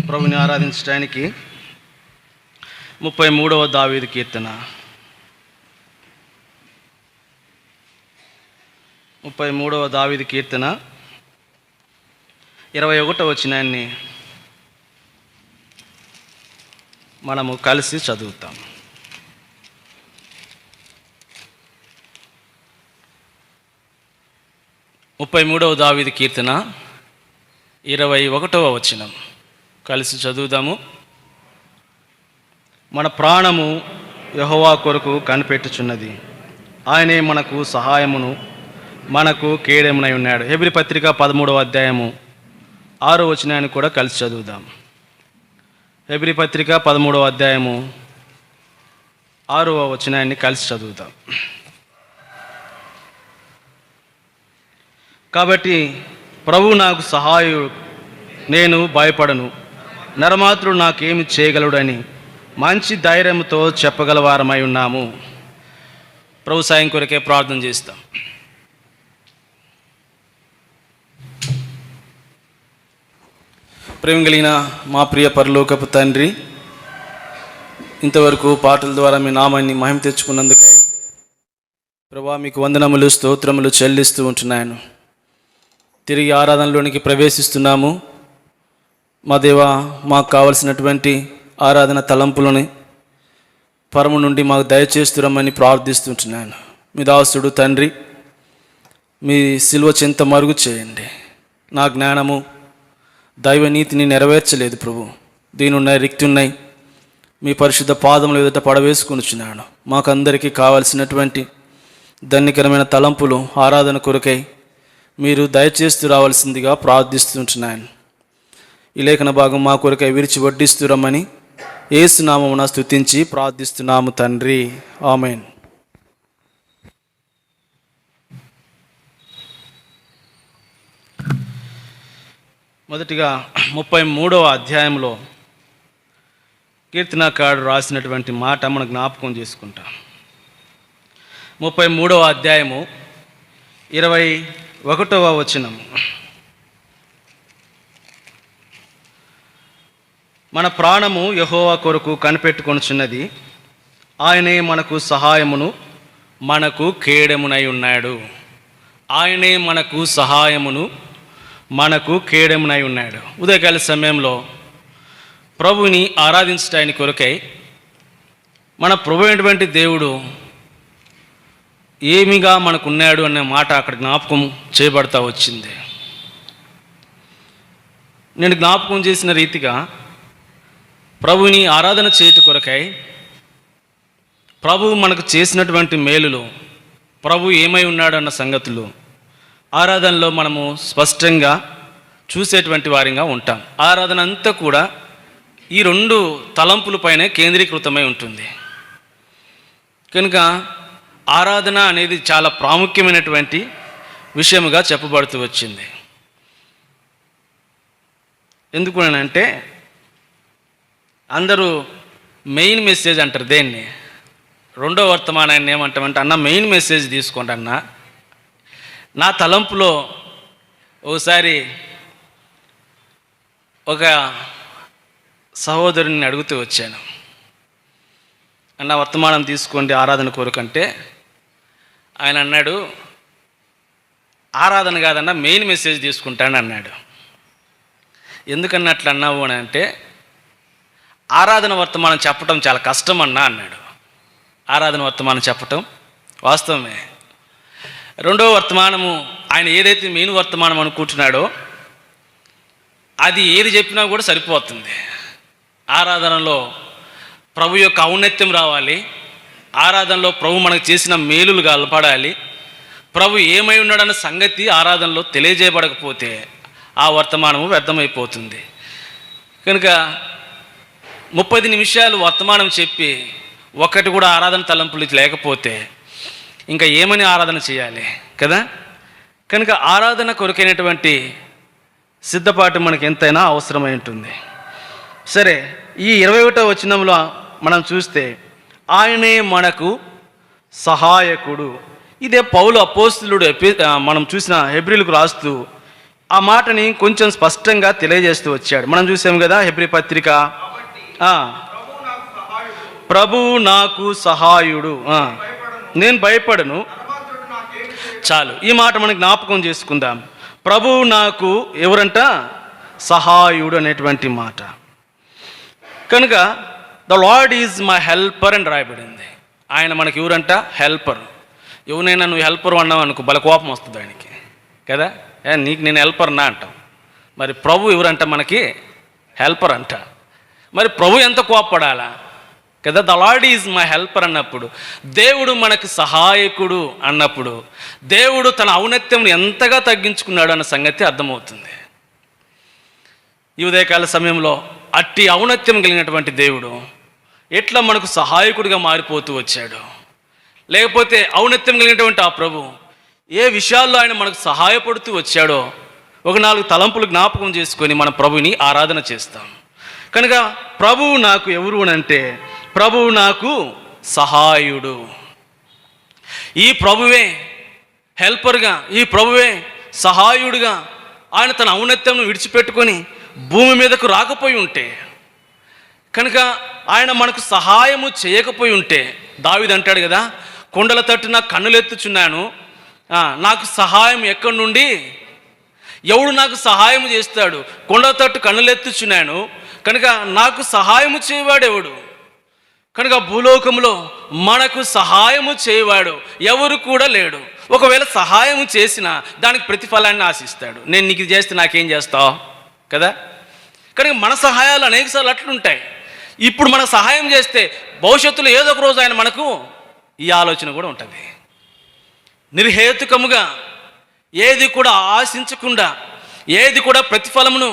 ప్రభుని ఆరాధించడానికి 33వ దావీదు కీర్తన 33వ దావీదు కీర్తన 21వ వచనాన్ని మనము కలిసి చదువుతాం. దావీదు కీర్తన 21వ వచనం కలిసి చదువుదాము. మన ప్రాణము యెహోవా కొరకు కనిపెట్టుచున్నది, ఆయనే మనకు సహాయమును మనకు కేడెమునై ఉన్నాడు. హెబ్రీ పత్రిక 13వ అధ్యాయము 6వ వచనాన్ని కూడా కలిసి చదువుదాం. హెబ్రీ పత్రిక 13వ అధ్యాయము 6వ వచనాన్ని కలిసి చదువుదాం. కాబట్టి ప్రభు నాకు సహాయుడు, నేను భయపడను, నరమాత్రుడు నాకేమి చేయగలడని మంచి ధైర్యంతో చెప్పగలవారమై ఉన్నాము. ప్రభు సాయం కొరకే ప్రార్థన చేస్తాం. ప్రేమ కలిగిన మా ప్రియ పరలోకపు తండ్రి, ఇంతవరకు పాటల ద్వారా మీ నామాన్ని మహిమ తెచ్చుకున్నందుకై ప్రభా మీకు వందనములు స్తోత్రములు చెల్లిస్తూ ఉంటున్నాను. తిరిగి ఆరాధనలోనికి ప్రవేశిస్తున్నాము. మా దేవా, మాకు కావలసినటువంటి ఆరాధన తలంపులని పరము నుండి మాకు దయచేస్తురమ్మని ప్రార్థిస్తుంటున్నాను. మీ దాసుడు తండ్రి, మీ సిలువ చెంత మరుగు చేయండి. నా జ్ఞానము దైవనీతిని నెరవేర్చలేదు ప్రభు. దీనున్నాయి, రిక్తి ఉన్నాయి. మీ పరిశుద్ధ పాదములు ఎదుట పడవేసుకొనిచున్నాను. మాకందరికీ కావలసినటువంటి ధన్యకరమైన తలంపులు ఆరాధన కొరకై మీరు దయచేస్తూ రావాల్సిందిగా ప్రార్థిస్తుంటున్నాను. ఈ లేఖన భాగం మా కొరకై విరిచి వడ్డిస్తురమ్మని యేసు నామమున స్తుతించి ప్రార్థిస్తున్నాము తండ్రి, ఆమేన్. మొదటిగా 33వ అధ్యాయంలో కీర్తనకారుడు రాసినటువంటి మాట మనం జ్ఞాపకం చేసుకుంటాం. 33వ అధ్యాయము 21వ వచనం. మన ప్రాణము యెహోవా కొరకు కనిపెట్టుకొనుచున్నది, ఆయనే మనకు సహాయమును మనకు కేడెమునై ఉన్నాడు. ఆయనే మనకు సహాయమును మనకు కేడెమునై ఉన్నాడు. ఉదయకాల సమయంలో ప్రభుని ఆరాధించడానికి కొరకై మన ప్రభు అయినటువంటి దేవుడు ఏమిగా మనకున్నాడు అనే మాట అక్కడ జ్ఞాపకం చేయబడతా వచ్చింది. నేను జ్ఞాపకం చేసిన రీతిగా ప్రభుని ఆరాధన చేయట కొరకై ప్రభు మనకు చేసినటువంటి మేలులు, ప్రభు ఏమై ఉన్నాడు అన్న సంగతులు ఆరాధనలో మనము స్పష్టంగా చూసేటువంటి వారిగా ఉంటాం. ఆరాధన అంతా కూడా ఈ 2 తలంపులపైనే కేంద్రీకృతమై ఉంటుంది. కనుక ఆరాధన అనేది చాలా ప్రాముఖ్యమైనటువంటి విషయముగా చెప్పబడుతూ వచ్చింది. ఎందుకు అంటే అందరూ మెయిన్ మెసేజ్ అంటారు దేన్ని. 2వ వర్తమానాన్ని ఏమంటామంటే, అన్న మెయిన్ మెసేజ్ తీసుకోండి అన్న. నా తలంపులో ఒకసారి ఒక సహోదరుని అడుగుతూ వచ్చాను, అన్న వర్తమానం తీసుకోండి ఆరాధన కోరుకంటే, ఆయన అన్నాడు, ఆరాధన కాదన్న మెయిన్ మెసేజ్ తీసుకుంటాను అన్నాడు. ఎందుకన్నా అట్లా అన్నావు అని అంటే, ఆరాధన వర్తమానం చెప్పటం చాలా కష్టం అన్నా అన్నాడు. ఆరాధన వర్తమానం చెప్పటం వాస్తవమే. 2వ వర్తమానము ఆయన ఏదైతే మెయిన్ వర్తమానం అనుకుంటున్నాడో అది ఏది చెప్పినా కూడా సరిపోతుంది. ఆరాధనలో ప్రభు యొక్క ఔన్నత్యం రావాలి, ఆరాధనలో ప్రభు మనకు చేసిన మేలులు కలపడాలి. ప్రభు ఏమై ఉన్నాడన్న సంగతి ఆరాధనలో తెలియజేయబడకపోతే ఆ వర్తమానము వ్యర్థమైపోతుంది. కనుక 30 నిమిషాలు వర్తమానం చెప్పి ఒక్కటి కూడా ఆరాధన తలంపులు లేకపోతే ఇంకా ఏమని ఆరాధన చేయాలి కదా. కనుక ఆరాధన కొరకైనటువంటి సిద్ధపాటు మనకి ఎంతైనా అవసరమై ఉంటుంది. సరే, ఈ 21వ వచనంలో మనం చూస్తే ఆయనే మనకు సహాయకుడు. ఇదే పౌలు అపోస్తలుడు మనం చూసిన హెబ్రీలకు రాస్తూ ఆ మాటని కొంచెం స్పష్టంగా తెలియజేస్తూ వచ్చాడు. మనం చూసాం కదా హెబ్రీ పత్రిక, ప్రభువు నాకు సహాయుడు, నేను భయపడను. చాలు, ఈ మాట మనం జ్ఞాపకం చేసుకుందాం. ప్రభువు నాకు ఎవరంట? సహాయుడు అనేటువంటి మాట. కనుక the lord is my helper అని రాయబడింది. ఆయన మనకి ఎవరంట? హెల్పర్. ఎవరైనా నువ్వు హెల్పర్ అన్నావు అనుకో, బల కోపం వస్తుంది ఆయనకి కదా. నీకు నేను హెల్పర్ నా అంటాం. మరి ప్రభు ఎవరంట? మనకి హెల్పర్ అంట. మరి ప్రభు ఎంత కోపపడాలా కదా. The lord is my helper అన్నప్పుడు, దేవుడు మనకి సహాయకుడు అన్నప్పుడు, దేవుడు తన ఔన్నత్యం ఎంతగా తగ్గించుకున్నాడు అన్న సంగతి అర్థమవుతుంది. ఈ ఉదయకాల సమయంలో అట్టి ఔన్నత్యం కలిగినటువంటి దేవుడు ఎట్లా మనకు సహాయకుడిగా మారిపోతూ వచ్చాడు, లేకపోతే ఔన్నత్యం కలిగినటువంటి ఆ ప్రభు ఏ విషయాల్లో ఆయన మనకు సహాయపడుతూ వచ్చాడో ఒక 4 తలంపులు జ్ఞాపకం చేసుకొని మన ప్రభుని ఆరాధన చేస్తాం. కనుక ప్రభువు నాకు ఎవరు అంటే, ప్రభువు నాకు సహాయుడు. ఈ ప్రభువే హెల్పర్గా, ఈ ప్రభువే సహాయుడిగా ఆయన తన ఔన్నత్యం విడిచిపెట్టుకొని భూమి మీదకు రాకపోయి ఉంటే, కనుక ఆయన మనకు సహాయము చేయకపోయి ఉంటే, దావీదు అంటాడు కదా, కొండల తట్టు నా కన్నులెత్తుచున్నాను, నాకు సహాయం ఎక్కడి నుండి? ఎవడు నాకు సహాయము చేస్తాడు? కొండల తట్టు కన్నులెత్తుచున్నాను కనుక నాకు సహాయము చేయవాడు ఎవడు? కనుక భూలోకంలో మనకు సహాయము చేయవాడు ఎవరు కూడా లేడు. ఒకవేళ సహాయము చేసినా దానికి ప్రతిఫలాన్ని ఆశిస్తాడు. నేను నీకు చేస్తే నాకేం చేస్తావు కదా. కనుక మన సహాయాలు అనేకసార్లు అట్లుంటాయి. ఇప్పుడు మన సహాయం చేస్తే భవిష్యత్తులో ఏదో ఒక రోజు ఆయన మనకు ఈ ఆలోచన కూడా ఉంటుంది. నిర్హేతుకముగా ఏది కూడా ఆశించకుండా, ఏది కూడా ప్రతిఫలమును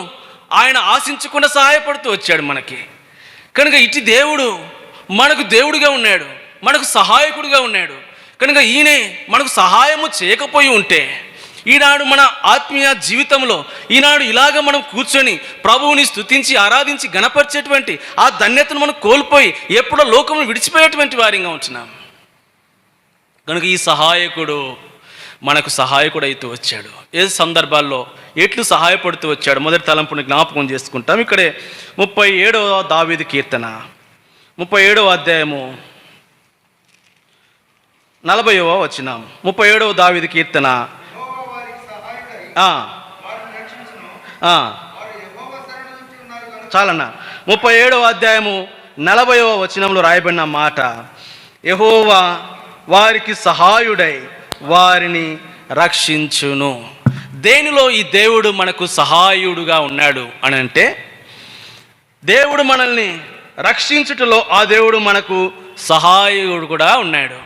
ఆయన ఆశించకుండా సహాయపడుతూ వచ్చాడు మనకి. కనుక ఇటు దేవుడు మనకు దేవుడిగా ఉన్నాడు, మనకు సహాయకుడిగా ఉన్నాడు. కనుక ఈయనే మనకు సహాయము చేయకపోయి ఉంటే, ఈనాడు మన ఆత్మీయ జీవితంలో ఈనాడు ఇలాగ మనం కూర్చొని ప్రభువుని స్తుతించి ఆరాధించి గణపరిచేటువంటి ఆ ధన్యతను మనం కోల్పోయి ఎప్పుడో లోకమును విడిచిపోయేటువంటి వారిగా ఉంటున్నాం. కనుక ఈ సహాయకుడు మనకు సహాయకుడు అవుతూ వచ్చాడు. ఏ సందర్భాల్లో ఎట్లు సహాయపడుతూ వచ్చాడు? మొదటి తలంపుని జ్ఞాపకం చేసుకుంటాం. ఇక్కడే 37వ దావీదు కీర్తన 37వ అధ్యాయము 40వ వచనం. 37వ దావీదు కీర్తన చాలన్నా. 37వ అధ్యాయము 40వ వచనంలో రాయబడిన మాట, యెహోవా వారికి సహాయుడై వారిని రక్షించును. దేనిలో ఈ దేవుడు మనకు సహాయుడుగా ఉన్నాడు అని అంటే, దేవుడు మనల్ని రక్షించుటలో ఆ దేవుడు మనకు సహాయుడు కూడా ఉన్నాడు.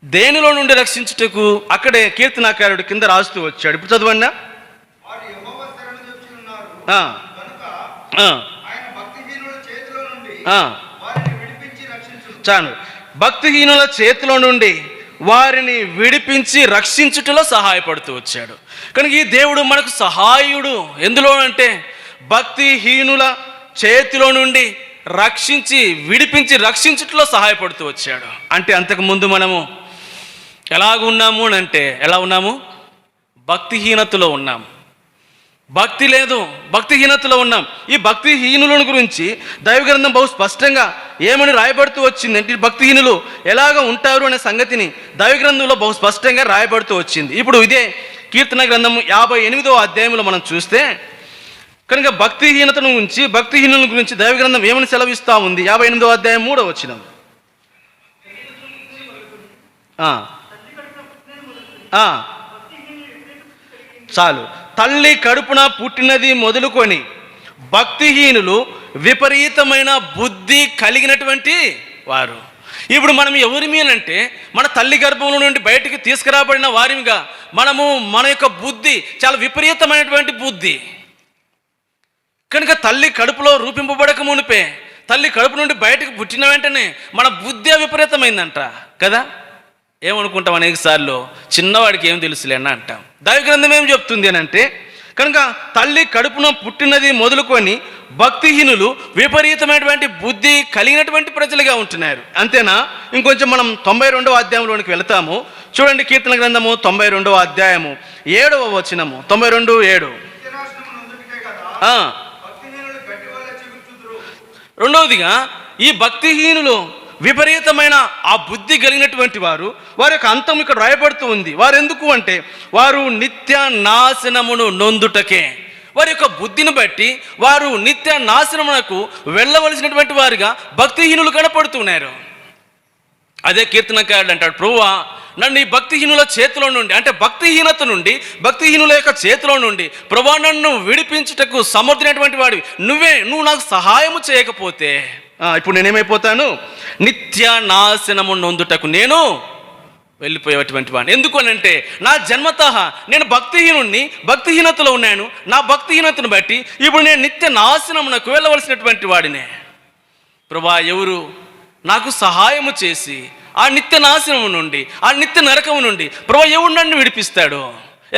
దేనిలో నుండి రక్షించుటకు అక్కడే కీర్తనాకారుడు కింద రాస్తూ వచ్చాడు. ఇప్పుడు చదవన్నా. చాలు, భక్తిహీనుల చేతిలో నుండి వారిని విడిపించి రక్షించుటలో సహాయపడుతూ వచ్చాడు. కనుక ఈ దేవుడు మనకు సహాయుడు ఎందులో అంటే, భక్తిహీనుల చేతిలో నుండి రక్షించి విడిపించి రక్షించుటలో సహాయపడుతూ వచ్చాడు. అంటే అంతకుముందు మనము ఎలాగున్నాము అని అంటే, ఎలా ఉన్నాము? భక్తిహీనతలో ఉన్నాము. భక్తి లేదు, భక్తిహీనతలో ఉన్నాం. ఈ భక్తిహీనులను గురించి దైవగ్రంథం బహు స్పష్టంగా ఏమని రాయబడుతూ వచ్చింది అంటే, భక్తిహీనులు ఎలాగ ఉంటారు అనే సంగతిని దైవగ్రంథంలో బహు స్పష్టంగా రాయబడుతూ వచ్చింది. ఇప్పుడు ఇదే కీర్తన గ్రంథం 58వ అధ్యాయంలో మనం చూస్తే, కనుక భక్తిహీనతను గురించి, భక్తిహీనుల గురించి దైవగ్రంథం ఏమని సెలవిస్తూ ఉంది? 58వ అధ్యాయం 3వ వచనం. చాలు, తల్లి కడుపున పుట్టినది మొదలుకొని భక్తిహీనులు విపరీతమైన బుద్ధి కలిగినటువంటి వారు. ఇప్పుడు మనం ఎవరి మీనంటే, మన తల్లి గర్భంలో నుండి బయటికి తీసుకురాబడిన వారిగా మనము, మన యొక్క బుద్ధి చాలా విపరీతమైనటువంటి బుద్ధి. కనుక తల్లి కడుపులో రూపింపబడక మునిపే, తల్లి కడుపు నుండి బయటకు పుట్టిన వెంటనే మన బుద్ధి విపరీతమైందంట కదా. ఏమనుకుంటాం అనేక సార్లు, చిన్నవాడికి ఏం తెలుసులే అని అంటాం. దైవగ్రంథం ఏం చెప్తుంది అని అంటే, కనుక తల్లి కడుపున పుట్టినది మొదలుకొని భక్తిహీనులు విపరీతమైనటువంటి బుద్ధి కలిగినటువంటి ప్రజలుగా ఉంటున్నారు. అంతేనా? ఇంకొంచెం మనం 92వ అధ్యాయంలోనికి వెళతాము. చూడండి కీర్తన గ్రంథము 92వ అధ్యాయము 7వ వచనము. 92:7. రెండవదిగా ఈ భక్తిహీనులు విపరీతమైన ఆ బుద్ధి కలిగినటువంటి వారు, వారి యొక్క అంతం ఇక్కడ రాయబడుతూ ఉంది. వారు ఎందుకు అంటే వారు నిత్య నాశనమును నొందుటకే. వారి యొక్క బుద్ధిని బట్టి వారు నిత్య నాశనమునకు వెళ్ళవలసినటువంటి వారిగా భక్తిహీనులు కనపడుతున్నారు. అదే కీర్తనకారుడు అంటాడు, ప్రభువా నన్ను ఈ భక్తిహీనుల చేతిలో నుండి, అంటే భక్తిహీనత నుండి, భక్తిహీనుల యొక్క చేతిలో నుండి ప్రభువా నన్ను విడిపించుటకు సమర్థుడైనటువంటి వాడివి నువ్వు నాకు సహాయము చేయకపోతే ఇప్పుడు నేనేమైపోతాను? నిత్య నాశనము నొందుటకు నేను వెళ్ళిపోయేటువంటి వాడిని. ఎందుకు అని అంటే నా జన్మతః నేను భక్తిహీనుణ్ణి, భక్తిహీనతలో ఉన్నాను. నా భక్తిహీనతను బట్టి ఇప్పుడు నేను నిత్య నాశనమునకు వెళ్ళవలసినటువంటి వాడినే. ప్రభువా ఎవరు నాకు సహాయము చేసి ఆ నిత్య నాశనము నుండి, ఆ నిత్య నరకము నుండి ప్రభువా ఎవరు నన్ను విడిపిస్తాడు?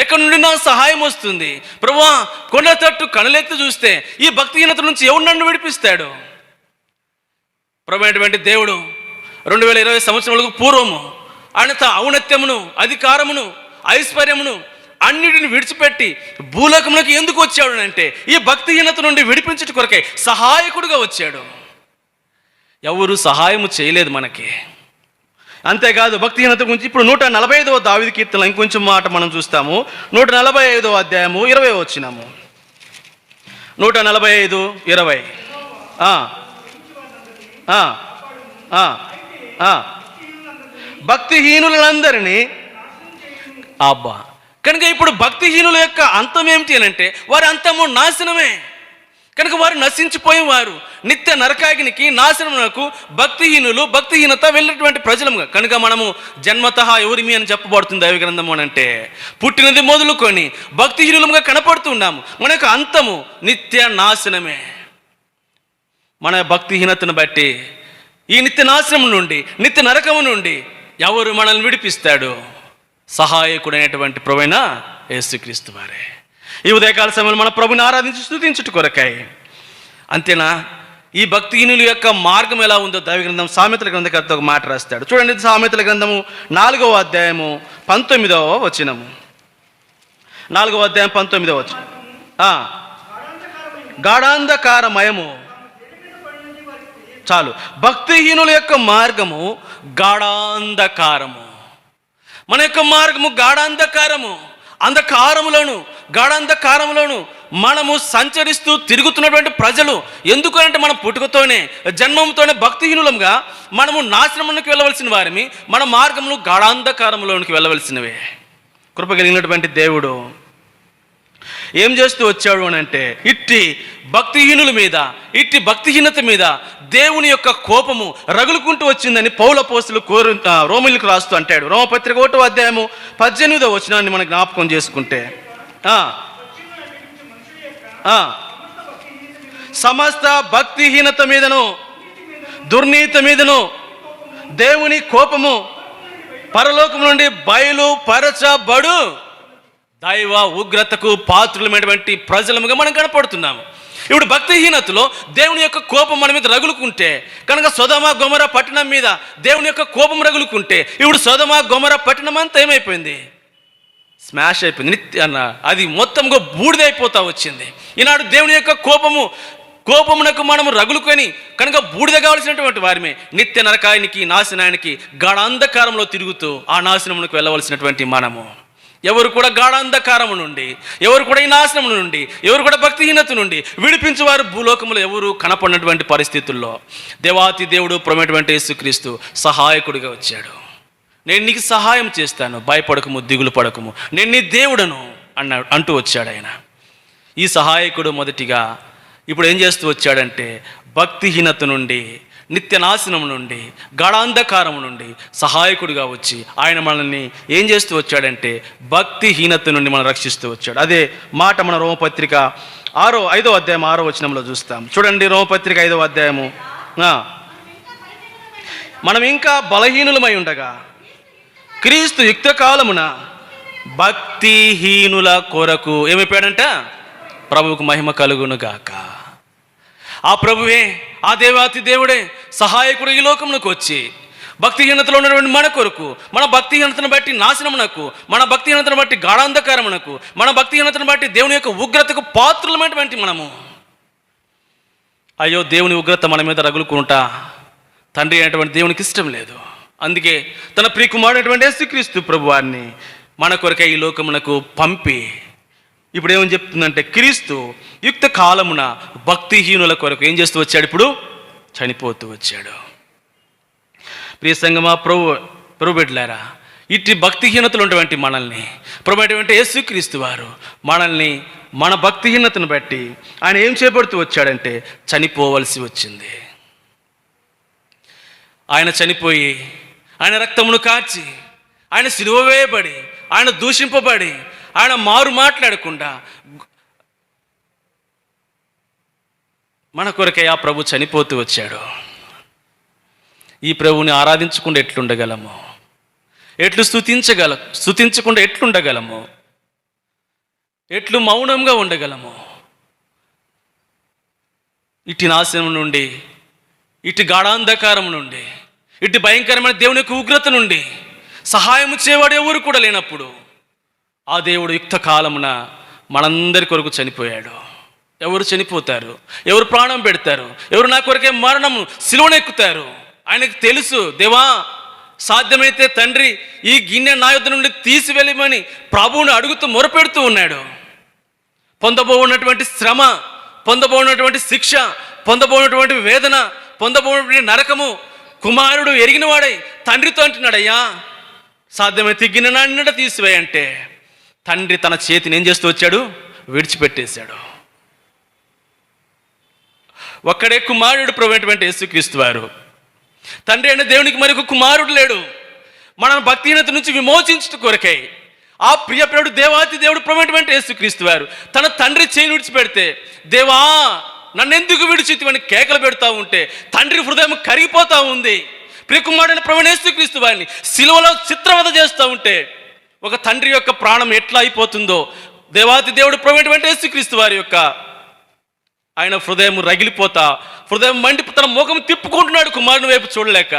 ఎక్కడి నుండి నాకు సహాయం వస్తుంది? ప్రభువా కొండ తట్టు కనులెత్తి చూస్తే ఈ భక్తిహీనత నుంచి ఎవరు నన్ను విడిపిస్తాడు? ప్రభువైనటువంటి దేవుడు 2020 సంవత్సరములకు పూర్వము ఆయన ఔన్నత్యమును, అధికారమును, ఐశ్వర్యమును అన్నిటిని విడిచిపెట్టి భూలోకములకు ఎందుకు వచ్చాడు అంటే ఈ భక్తిహీనత నుండి విడిపించుట కొరకై సహాయకుడుగా వచ్చాడు. ఎవరు సహాయము చేయలేదు మనకి. అంతేకాదు భక్తిహీనత గురించి ఇప్పుడు 145వ దావీదు కీర్తనలో ఇంకొంచెం మాట మనం చూస్తాము. 145వ అధ్యాయము 20వ వచనము. 145:20. భక్తిహీనులందరినీ అబ్బా కనుక ఇప్పుడు భక్తిహీనుల యొక్క అంతం ఏమిటి అని అంటే వారి అంతము నాశనమే. కనుక వారు నశించిపోయేవారు నిత్య నరకాగ్నికి, నాశనమునకు భక్తిహీనులు, భక్తిహీనత వెళ్ళినటువంటి ప్రజలుగా. కనుక మనము జన్మతః ఎవరిమి అని చెప్పబడుతుంది దైవ గ్రంథము అని అంటే పుట్టినది మొదలుకొని భక్తిహీనులుగా కనపడుతున్నాము. మన యొక్క అంతము నిత్య నాశనమే. మన భక్తిహీనతను బట్టి ఈ నిత్య నాశనం నుండి, నిత్య నరకము నుండి ఎవరు మనల్ని విడిపిస్తాడు? సహాయకుడైనటువంటి ప్రభువైన యేసుక్రీస్తు వారే. ఈ ఉదయకాల సమయంలో మన ప్రభుని ఆరాధించి స్తుతించుట కొరకై. అంతేనా? ఈ భక్తిహీనుల యొక్క మార్గం ఎలా ఉందో దైవ గ్రంథం సామెతల గ్రంథకర్త ఒక మాట రాస్తాడు. చూడండి, సామెతల గ్రంథము 4వ అధ్యాయము 19వ వచనము. 4వ అధ్యాయం 19వ వచనం. గాఢాంధకారమయము. చాలు. భక్తిహీనుల యొక్క మార్గము గాఢాంధకారము. మన యొక్క మార్గము గాఢాంధకారము. గాఢాంధకారములను మనము సంచరిస్తూ తిరుగుతున్నటువంటి ప్రజలు. ఎందుకు అంటే మనం పుట్టుకతోనే, జన్మంతోనే భక్తిహీనులంగా మనము నాశనమునికి వెళ్ళవలసిన వారిని, మన మార్గములు గాఢాంధకారములోనికి వెళ్ళవలసినవే. కృప కలిగినటువంటి దేవుడు ఏం చేస్తూ వచ్చాడు అని అంటే ఇట్టి భక్తిహీనుల మీద, ఇట్టి భక్తిహీనత మీద దేవుని యొక్క కోపము రగులుకుంటూ వచ్చిందని పౌలు అపోస్తలులు రోమీయులకు రాస్తూ అంటాడు. రోమపత్రిక 1వ అధ్యాయము 18వ వచనాన్ని మనం జ్ఞాపకం చేసుకుంటే సమస్త భక్తిహీనత మీదను, దుర్నీతి మీదను దేవుని కోపము పరలోకం నుండి బయలుపరచబడు దైవ ఉగ్రతకు పాత్రులమైనటువంటి ప్రజలముగా మనం కనపడుతున్నాము. ఇప్పుడు భక్తిహీనతలో దేవుని యొక్క కోపం మన మీద రగులుకుంటే, కనుక సొదొమ గొమొర పట్టణం మీద దేవుని యొక్క కోపం రగులుకుంటే ఇప్పుడు సొదొమ గొమొర పట్టణం అంతా ఏమైపోయింది? స్మాష్ అయిపోయింది. అది మొత్తంగా బూడిదైపోతా వచ్చింది. ఈనాడు దేవుని యొక్క కోపమునకు మనము రగులుకొని కనుక బూడిద కావలసినటువంటి వారిమే నిత్య నరకానికి, నాశనానికి, గాఢాంధకారంలో తిరుగుతూ ఆ నాశనమునకు వెళ్ళవలసినటువంటి మనము. ఎవరు కూడా గాఢాంధకారము నుండి, ఎవరు కూడా ఈ నాశనము నుండి, ఎవరు కూడా భక్తిహీనత నుండి విడిపించేవారు భూలోకములో ఎవరు కనపడినటువంటి పరిస్థితుల్లో దేవాతి దేవుడు ప్రభువైనటువంటి యేసుక్రీస్తు సహాయకుడిగా వచ్చాడు. నేను నీకు సహాయం చేస్తాను, భయపడకము, దిగులు పడకము, నేను నీ దేవుడను అంటూ వచ్చాడు ఆయన. ఈ సహాయకుడు మొదటిగా ఇప్పుడు ఏం చేస్తూ వచ్చాడంటే భక్తిహీనత నుండి, నిత్య నాశనం నుండి, గాఢాంధకారం నుండి సహాయకుడిగా వచ్చి ఆయన మనల్ని ఏం చేస్తూ వచ్చాడంటే భక్తిహీనత నుండి మనం రక్షిస్తూ వచ్చాడు. అదే మాట మన రోమపత్రిక 5వ అధ్యాయం 6వ వచనంలో చూస్తాం. చూడండి, రోమపత్రిక 5వ అధ్యాయము. మనం ఇంకా బలహీనులమై ఉండగా క్రీస్తు యుక్త కాలమున భక్తిహీనుల కొరకు ఏమైపోయాడంట? ప్రభువుకు మహిమ కలుగును గాక. ఆ ప్రభువే, ఆ దేవాతి దేవుడే సహాయకుడు ఈ లోకమునకు వచ్చి భక్తిహీనతలో ఉన్నటువంటి మన కొరకు, మన భక్తిహీనతను బట్టి నాశనమునకు, మన భక్తిహీనతను బట్టి గాఢాంధకారమునకు, మన భక్తిహీనతను బట్టి దేవుని యొక్క ఉగ్రతకు పాత్రులమైనటువంటి మనము, అయ్యో దేవుని ఉగ్రత మన మీద రగులుకుంటా తండ్రి అయినటువంటి దేవునికి ఇష్టం లేదు. అందుకే తన ప్రియకుమారుడైనటువంటి యేసుక్రీస్తు ప్రభువారిని మన కొరకై ఈ లోకమునకు పంపి, ఇప్పుడు ఏమని చెప్తుందంటే, క్రీస్తు యుక్త కాలమున భక్తిహీనుల కొరకు ఏం చేస్తూ వచ్చాడు? ఇప్పుడు చనిపోతూ వచ్చాడు. ప్రియ సంగమా, ప్రభు బిడ్డలారా, ఇట్టి భక్తిహీనతలు ఉన్నటువంటి మనల్ని ప్రభు అయినటువంటి యేసుక్రీస్తు వారు మనల్ని మన భక్తిహీనతను బట్టి ఆయన ఏం చేపడుతూ వచ్చాడంటే చనిపోవలసి వచ్చింది. ఆయన చనిపోయి, ఆయన రక్తమును కార్చి, ఆయన సిలువ వేయబడి, ఆయన దూషింపబడి, ఆయన మారు మాట్లాడకుండా మన కొరకే ఆ ప్రభు చనిపోతూ వచ్చాడు. ఈ ప్రభువుని ఆరాధించకుండా ఎట్లుండగలము? ఎట్లు స్తుతించకుండా ఎట్లుండగలము? ఎట్లు మౌనంగా ఉండగలము? ఇటు నాశనం నుండి, ఇటు గాఢాంధకారం నుండి, ఇటు భయంకరమైన దేవుని యొక్క ఉగ్రత నుండి సహాయం చేయవాడు ఎవరు కూడా లేనప్పుడు ఆ దేవుడు యుక్త కాలమున మనందరి కొరకు చనిపోయాడు. ఎవరు చనిపోతారు? ఎవరు ప్రాణం పెడతారు? ఎవరు నా కొరకే మరణము సిలువనెక్కుతారు? ఆయనకు తెలుసు, దేవా సాధ్యమైతే తండ్రి ఈ గిన్నె నా యొద్ద నుండి తీసివెళ్ళమని ప్రభువుని అడుగుతూ మొరపెడుతూ ఉన్నాడు. పొందబోనటువంటి శ్రమ, పొందబోనటువంటి శిక్ష, పొందబోనటువంటి వేదన, పొందబోనటువంటి నరకము కుమారుడు ఎరిగినవాడై తండ్రితో అంటున్నాడు, అయ్యా సాధ్యమైతే గిన్నె నా నిండా తీసివేయంటే తండ్రి తన చేతిని ఏం చేస్తూ వచ్చాడు? విడిచిపెట్టేశాడు. ఒక్కడే కుమారుడు ప్రభువైనటువంటి యేసుక్రీస్తు వారు. తండ్రి అయిన దేవునికి మరొక కుమారుడు లేడు. మన భక్తిహీనత నుంచి విమోచించుట కొరకై ఆ ప్రియప్రియుడు దేవాతి దేవుడు ప్రభువైనటువంటి యేసుక్రీస్తు వారు తన తండ్రి చేయి విడిచిపెడితే, దేవా నన్నెందుకు విడిచితివని కేకలు పెడతా ఉంటే తండ్రి హృదయం కరిగిపోతూ ఉంది. ప్రియకుమారుడైన ప్రభువైన యేసుక్రీస్తు వారిని సిలువలో చిత్రవధ చేస్తూ ఉంటే ఒక తండ్రి యొక్క ప్రాణం ఎట్లా అయిపోతుందో దేవాతి దేవుడు ప్రభువైనటువంటి యేసుక్రీస్తు వారి యొక్క ఆయన హృదయం రగిలిపోతా, హృదయం మండి తన ముఖం తిప్పుకుంటున్నాడు కుమారుని వైపు చూడలేక.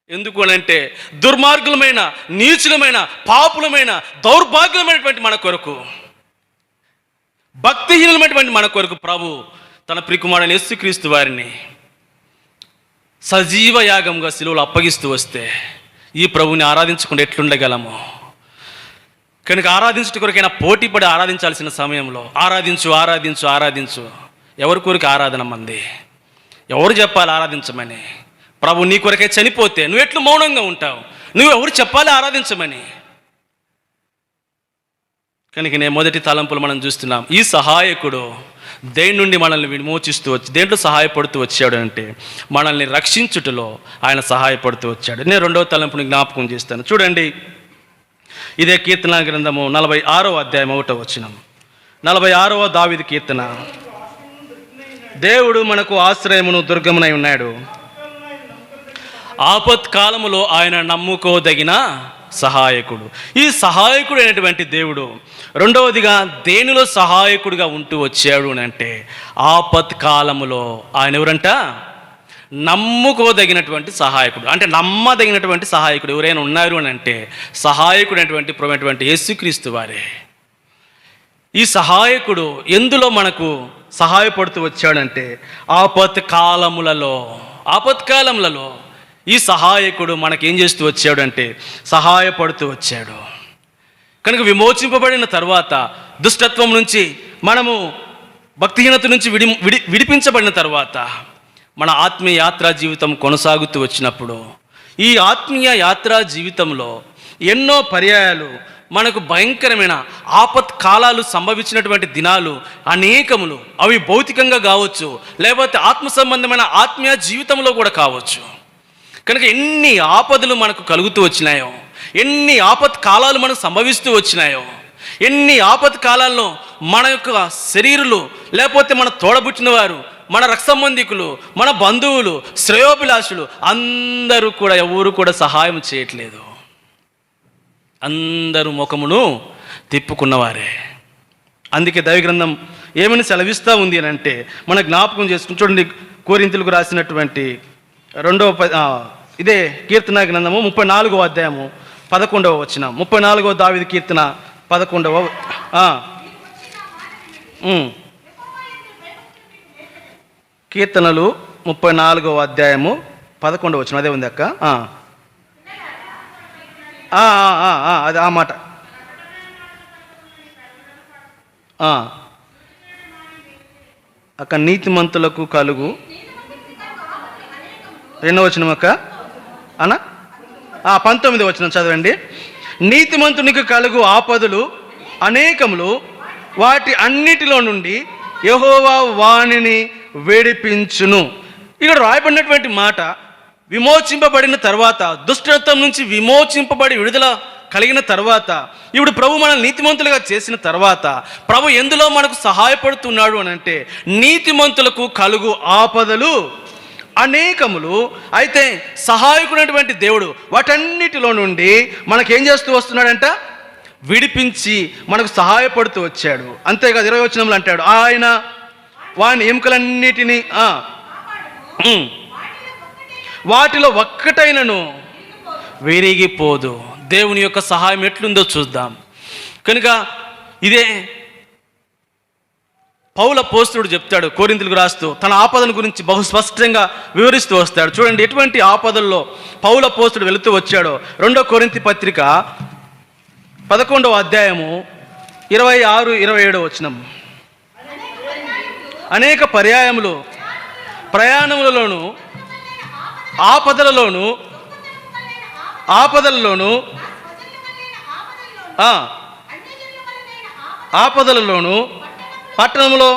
ఎందుకు అనంటే దుర్మార్గులమైన, నీచులమైన, పాపులమైన, దౌర్భాగ్యమైనటువంటి మన కొరకు, భక్తిహీనమైనటువంటి మన కొరకు ప్రభు తన ప్రియకుమారుడైన యేసుక్రీస్తు వారిని సజీవ యాగంగా సిలువలో అప్పగిస్తూ వస్తే ఈ ప్రభుని ఆరాధించకుండా ఎట్లుండగలము? కనుక ఆరాధించుట కొరకైనా పోటీ పడి ఆరాధించాల్సిన సమయంలో ఆరాధించు ఆరాధించు ఆరాధించు. ఎవరి కొరకు ఆరాధన మంది? ఎవరు చెప్పాలి ఆరాధించమని? ప్రభు నీ కొరకే చనిపోతే నువ్వు ఎట్లు మౌనంగా ఉంటావు? నువ్వు ఎవరు చెప్పాలి ఆరాధించమని? కనుక నేను మొదటి తలంపులు మనం చూస్తున్నాం. ఈ సహాయకుడు దేని నుండి మనల్ని విమోచిస్తూ వచ్చి దేంట్లో సహాయపడుతూ వచ్చాడు అంటే మనల్ని రక్షించుటలో ఆయన సహాయపడుతూ వచ్చాడు. నేను రెండవ తలంపుని జ్ఞాపకం చేస్తాను. చూడండి, ఇదే కీర్తన గ్రంథము 46వ అధ్యాయం 1వ వచనం. 46వ దావీదు కీర్తన. దేవుడు మనకు ఆశ్రయమును దుర్గమునై ఉన్నాడు, ఆపత్కాలములో ఆయన నమ్ముకోదగిన సహాయకుడు. ఈ సహాయకుడు అయినటువంటి దేవుడు రెండవదిగా దేనిలో సహాయకుడిగా ఉంటూ వచ్చాడు అని అంటే ఆపత్కాలములో ఆయన ఎవరంట? నమ్ముకోదగినటువంటి సహాయకుడు. అంటే నమ్మదగినటువంటి సహాయకుడు ఎవరైనా ఉన్నారు అని అంటే సహాయకుడు అయినటువంటి యేసుక్రీస్తు వారే. ఈ సహాయకుడు ఎందులో మనకు సహాయపడుతూ వచ్చాడంటే ఆపత్కాలములలో ఈ సహాయకుడు మనకేం చేస్తూ వచ్చాడు అంటే సహాయపడుతూ వచ్చాడు. కనుక విమోచింపబడిన తర్వాత దుష్టత్వం నుంచి మనము భక్తిహీనత నుంచి విడిపించబడిన తర్వాత మన ఆత్మీయ యాత్రా జీవితం కొనసాగుతూ వచ్చినప్పుడు ఈ ఆత్మీయ యాత్రా జీవితంలో ఎన్నో పర్యాయాలు మనకు భయంకరమైన ఆపత్కాలాలు సంభవించినటువంటి దినాలు అనేకములు. అవి భౌతికంగా కావచ్చు, లేకపోతే ఆత్మ సంబంధమైన ఆత్మీయ జీవితంలో కూడా కావచ్చు. కనుక ఎన్ని ఆపదలు మనకు కలుగుతూ వచ్చినాయో, ఎన్ని ఆపత్కాలాలు మనకు సంభవిస్తూ వచ్చినాయో, ఎన్ని ఆపత్కాలాల్లో మన యొక్క శరీరులు, లేకపోతే మన తోడబుట్టిన వారు, మన రక్త సంబంధికులు, మన బంధువులు, శ్రేయోభిలాషులు అందరూ కూడా ఎవరు కూడా సహాయం చేయట్లేదు. అందరూ ముఖమును తిప్పుకున్నవారే. అందుకే దైవగ్రంథం ఏమని సెలవిస్తూ ఉంది అని అంటే మన జ్ఞాపకం చేసుకుని చూడండి. కొరింథీయులకు రాసినటువంటి ఇదే కీర్తన గ్రంథము 34వ అధ్యాయము 11వ వచనం. 34వ దావీదు కీర్తన 11వ కీర్తనలు 34వ అధ్యాయము 11వ వచనం. అదే ఉంది అక్క. అది ఆ మాట. అక్క నీతిమంతులకు కలుగు 2వ వచనం అక్క అన్నా 19వ వచనం చదవండి. నీతిమంతునికి కలుగు ఆపదలు అనేకములు, వాటి అన్నిటిలో నుండి యెహోవా వానిని విడిపించును. ఇక్కడ రాయబడినటువంటి మాట, విమోచింపబడిన తర్వాత, దుష్టత్వం నుంచి విమోచింపబడి విడుదల కలిగిన తర్వాత, ఇప్పుడు ప్రభు మనల్ని నీతిమంతులుగా చేసిన తర్వాత ప్రభు ఎందులో మనకు సహాయపడుతున్నాడు అని అంటే, నీతిమంతులకు కలుగు ఆపదలు అనేకములు. అయితే సహాయకుడైనటువంటి దేవుడు వాటన్నిటిలో నుండి మనకేం చేస్తూ వస్తున్నాడంట? విడిపించి మనకు సహాయపడుతూ వచ్చాడు. అంతేకాదు 20వ వచనంలో అంటాడు, ఆయన వాని ఎముకలన్నిటినీ వాటిలో ఒక్కటైనను విరిగిపోదు. దేవుని యొక్క సహాయం ఎట్లుందో చూద్దాం. కనుక ఇదే పౌలు అపోస్తలుడు చెప్తాడు కొరింథీయులకు రాస్తూ, తన ఆపదల గురించి బహు స్పష్టంగా వివరిస్తూ వస్తాడు. చూడండి ఎటువంటి ఆపదల్లో పౌలు అపోస్తలుడు వెళుతూ వచ్చాడో. 2వ కొరింథీ పత్రిక 11వ అధ్యాయము 26-27 వచనం. అనేక పర్యాయములు ప్రయాణములలోను ఆపదలలోను పట్టణంలో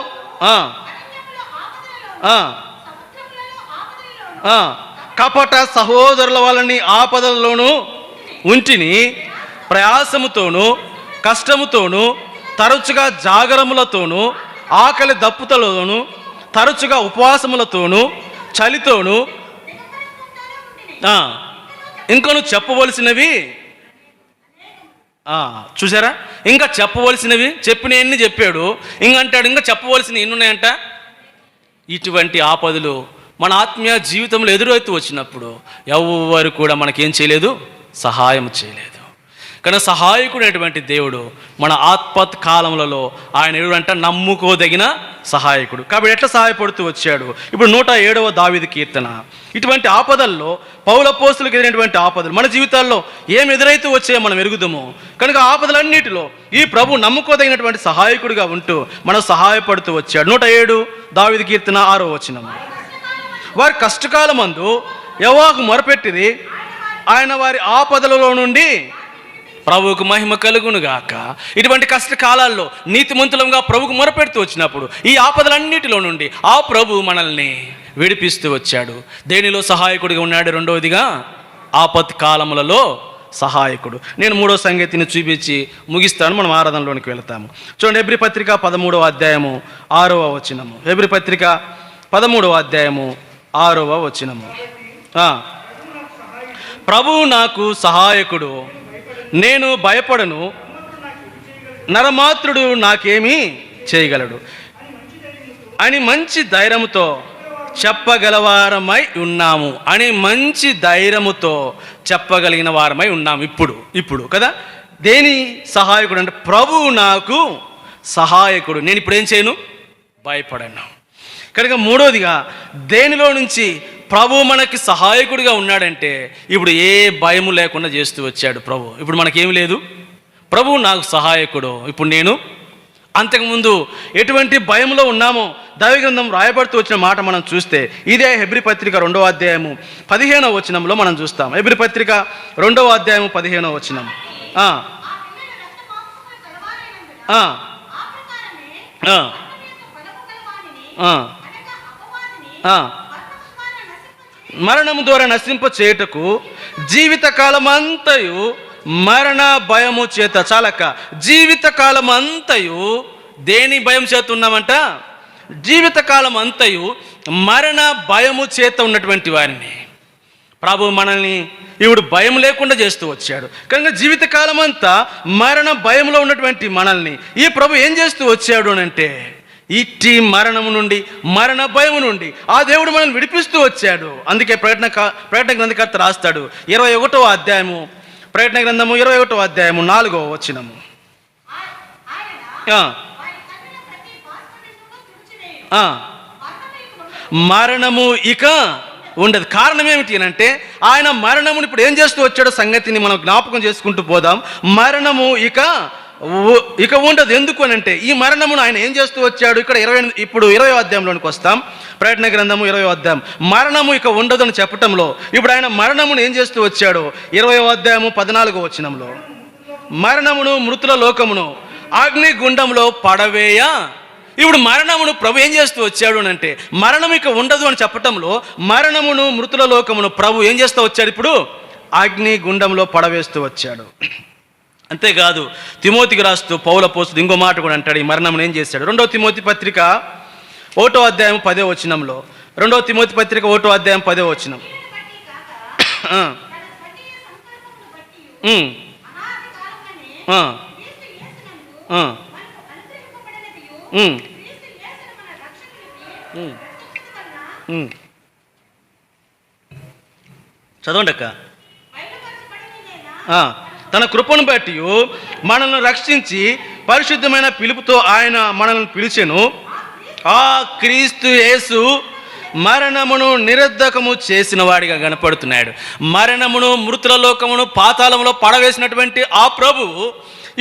కపట సహోదరుల వాళ్ళని ఆపదలలోను ఉంటిని, ప్రయాసముతోను కష్టముతోను తరచుగా జాగరములతోనూ ఆకలి దప్పుతలతోనూ తరచుగా ఉపవాసములతోనూ చలితోనూ ఇంకను చెప్పవలసినవి. చూసారా, ఇంకా చెప్పవలసినవి చెప్పినవన్నీ చెప్పాడు. ఇంకంటాడు ఇంకా చెప్పవలసినవి ఎన్ని ఉన్నాయంట. ఇటువంటి ఆపదలు మన ఆత్మీయ జీవితంలో ఎదురవుతూ వచ్చినప్పుడు ఎవరు కూడా మనకేం చేయలేదు, సహాయం చేయలేదు. కానీ సహాయకుడైనటువంటి దేవుడు మన ఆపత్ కాలములలో ఆయన ఎవరంట? నమ్ముకోదగిన సహాయకుడు. కాబట్టి ఎట్లా సహాయపడుతూ వచ్చాడు? ఇప్పుడు 107వ దావీదు కీర్తన. ఇటువంటి ఆపదల్లో పౌలు అపోస్తలులకు ఎదురైనటువంటి ఆపదలు మన జీవితాల్లో ఏం ఎదురైతూ వచ్చాయో మనం ఎరుగుదాము. కనుక ఆపదలన్నిటిలో ఈ ప్రభు నమ్ముకోదగినటువంటి సహాయకుడిగా ఉంటూ మనం సహాయపడుతూ వచ్చాడు. 107 దావీదు కీర్తన 6వ వచనం. వారి కష్టకాలమందు యెహోవాకు మొరపెట్టిరి, ఆయన వారి ఆపదలలో నుండి ప్రభువుకు మహిమ కలుగును గాక. ఇటువంటి కష్టకాలాల్లో నీతిమంతులంగా ప్రభువుకు మొరపెడుతూ వచ్చినప్పుడు ఈ ఆపదలన్నిటిలో నుండి ఆ ప్రభు మనల్ని విడిపిస్తూ వచ్చాడు. దేనిలో సహాయకుడిగా ఉన్నాడు? రెండవదిగా ఆపత్ కాలములలో సహాయకుడు. నేను 3వ సంగతిని చూపించి ముగిస్తాను, మనం ఆరాధనలోనికి వెళతాము. చూడండి హెబ్రీ పత్రిక 13వ అధ్యాయము 6వ వచనము. హెబ్రీ పత్రిక 13వ అధ్యాయము 6వ వచనము. ప్రభువు నాకు సహాయకుడు, నేను భయపడను, నరమాత్రుడు నాకేమీ చేయగలడు అని మంచి ధైర్యముతో చెప్పగలవారమై ఉన్నాము. అని మంచి ధైర్యముతో చెప్పగలిగిన వారమై ఉన్నాము. ఇప్పుడు కదా. దేని సహాయకుడు అంటే ప్రభువు నాకు సహాయకుడు, నేను ఇప్పుడు ఏం చేయను? భయపడను. కనుక మూడోదిగా దేనిలో నుంచి ప్రభు మనకి సహాయకుడిగా ఉన్నాడంటే ఇప్పుడు ఏ భయము లేకుండా చేస్తూ వచ్చాడు ప్రభు. ఇప్పుడు మనకేమి లేదు, ప్రభు నాకు సహాయకుడు. ఇప్పుడు నేను అంతకుముందు ఎటువంటి భయంలో ఉన్నామో దైవగ్రంథం రాయబడుతూ వచ్చిన మాట మనం చూస్తే ఇదే హెబ్రీ పత్రిక 2వ అధ్యాయము 15వ వచనంలో మనం చూస్తాం. హెబ్రీ పత్రిక 2వ అధ్యాయము 15వ వచనం. మరణము ద్వారా నశింప చేయుటకు జీవితకాలమంతయు మరణ భయము చేత, చాలక్క, జీవితకాలం అంతయు దేని భయం చేత ఉన్నామంట? జీవితకాలం అంతయు మరణ భయము చేత ఉన్నటువంటి వారిని ప్రభు మనల్ని ఇప్పుడు భయం లేకుండా చేస్తూ వచ్చాడు. కనుక జీవితకాలం అంతా మరణ భయంలో ఉన్నటువంటి మనల్ని ఈ ప్రభు ఏం చేస్తూ వచ్చాడు అని అంటే ఇట్టి మరణము నుండి, మరణ భయము నుండి ఆ దేవుడు మనల్ని విడిపిస్తూ వచ్చాడు. అందుకే ప్రకటన గ్రంథకర్త రాస్తాడు 21వ అధ్యాయము, ప్రకటన గ్రంథము 21వ అధ్యాయము 4వ వచనము. మరణము ఇక ఉండదు. కారణం ఏమిటి అంటే ఆయన మరణమును ఇప్పుడు ఏం చేస్తూ వచ్చాడో సంగతిని మనం జ్ఞాపకం చేసుకుంటూ పోదాం. మరణము ఇక ఉండదు. ఎందుకు అని అంటే ఈ మరణమును ఆయన ఏం చేస్తూ వచ్చాడు. ఇక్కడ 20వ అధ్యాయంలోనికి వస్తాం. ప్రకటన గ్రంథము 20వ అధ్యాయం. మరణము ఇక ఉండదు అని చెప్పటంలో ఇప్పుడు ఆయన మరణమును ఏం చేస్తూ వచ్చాడు. 20వ అధ్యాయము 14వ వచనంలో, మరణమును మృతుల లోకమును అగ్ని గుండంలో పడవేయ. ఇప్పుడు మరణమును ప్రభు ఏం చేస్తూ వచ్చాడు అని అంటే మరణం ఇక ఉండదు అని చెప్పటంలో మరణమును మృతుల లోకమును ప్రభు ఏం చేస్తూ వచ్చాడు. ఇప్పుడు అగ్ని గుండంలో పడవేస్తూ వచ్చాడు. అంతేకాదు తిమోతికి రాస్తూ పౌలు అపోస్తలుడు ఇంకో మాట కూడా అంటాడు. ఈ మరణమును ఏం చేశాడు. 2వ తిమోతి పత్రిక 1వ అధ్యాయం 10వ వచనంలో, 2వ తిమోతి పత్రిక 1వ అధ్యాయం 10వ వచనం. చదవండి అక్క. తన కృపను బట్టి మనల్ని రక్షించి పరిశుద్ధమైన పిలుపుతో ఆయన మనల్ని పిలిచెను. ఆ క్రీస్తు యేసు మరణమును నిరర్ధకము చేసిన వాడిగా కనపడుతున్నాడు. మరణమును మృతుల లోకమును పాతాళములో పడవేసినటువంటి ఆ ప్రభు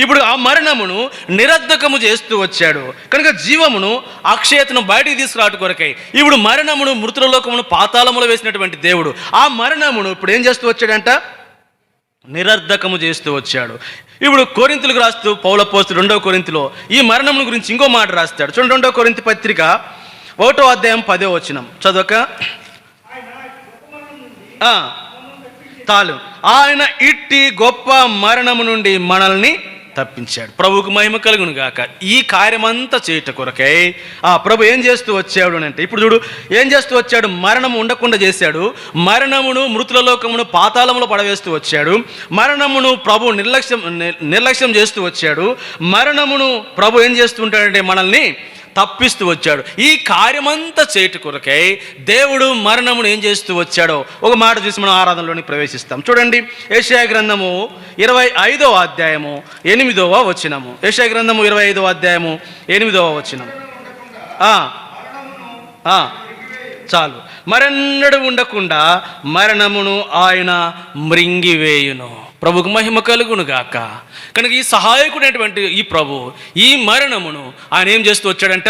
ఇప్పుడు ఆ మరణమును నిరర్ధకము చేస్తూ వచ్చాడు. కనుక జీవమును అక్షయతను బయటికి తీసుకురావడం కొరకై ఇప్పుడు మరణమును మృతుల లోకమును పాతాళములో వేసినటువంటి దేవుడు ఆ మరణమును ఇప్పుడు ఏం చేస్తూ వచ్చాడంట. నిరర్ధకము చేస్తూ వచ్చాడు. ఇప్పుడు కొరింథీయులకు రాస్తూ పౌలు అపోస్తలుడు 2వ కొరింథీలో ఈ మరణం గురించి ఇంకో మాట రాస్తాడు. చూడండి 2వ కొరింథీ పత్రిక 1వ అధ్యాయం 10వ వచనం చదవక. ఆయన ఇట్టి గొప్ప మరణము నుండి మనల్ని తప్పించాడు. ప్రభువుకు మహిమ కలుగును గాక. ఈ కార్యమంతా చేయట కొరకై ఆ ప్రభు ఏం చేస్తూ వచ్చాడు అని అంటే ఇప్పుడు చూడు ఏం చేస్తూ వచ్చాడు. మరణము ఉండకుండా చేశాడు. మరణమును మృతుల లోకమును పాతాళములో పడవేస్తూ వచ్చాడు. మరణమును ప్రభు నిర్లక్ష్యం చేస్తూ వచ్చాడు. మరణమును ప్రభు ఏం చేస్తూ ఉంటాడంటే మనల్ని తప్పిస్తూ వచ్చాడు. ఈ కార్యమంతా చేయట కొరకై దేవుడు మరణమును ఏం చేస్తూ వచ్చాడో ఒక మాట చూసి మనం ఆరాధనలోని ప్రవేశిస్తాం. చూడండి యెషయా గ్రంథము 25వ అధ్యాయము 8వ వచనము. యెషయా గ్రంథము 25వ అధ్యాయము 8వ వచనం. చాలు. మరెన్నడూ ఉండకుండా మరణమును ఆయన మృంగివేయును. ప్రభుకు మహిమ కలుగును గాక. కనుక ఈ సహాయకుడైనటువంటి ఈ ప్రభు ఈ మరణమును ఆయన ఏం చేస్తూ వచ్చాడంట.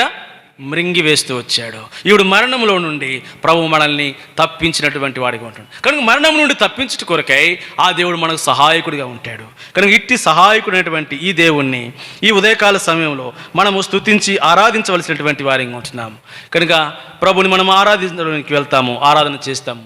మృంగి వేస్తూ వచ్చాడు. ఇప్పుడు మరణంలో నుండి ప్రభు మనల్ని తప్పించినటువంటి వాడిగా ఉంటాడు. కనుక మరణం నుండి తప్పించట కొరకై ఆ దేవుడు మనకు సహాయకుడిగా ఉంటాడు. కనుక ఇట్టి సహాయకుడైనటువంటి ఈ దేవుణ్ణి ఈ ఉదయకాల సమయంలో మనము స్తుతించి ఆరాధించవలసినటువంటి వారిగా ఉంటున్నాము. కనుక ప్రభుని మనం ఆరాధించడానికి వెళ్తాము, ఆరాధన చేస్తాము.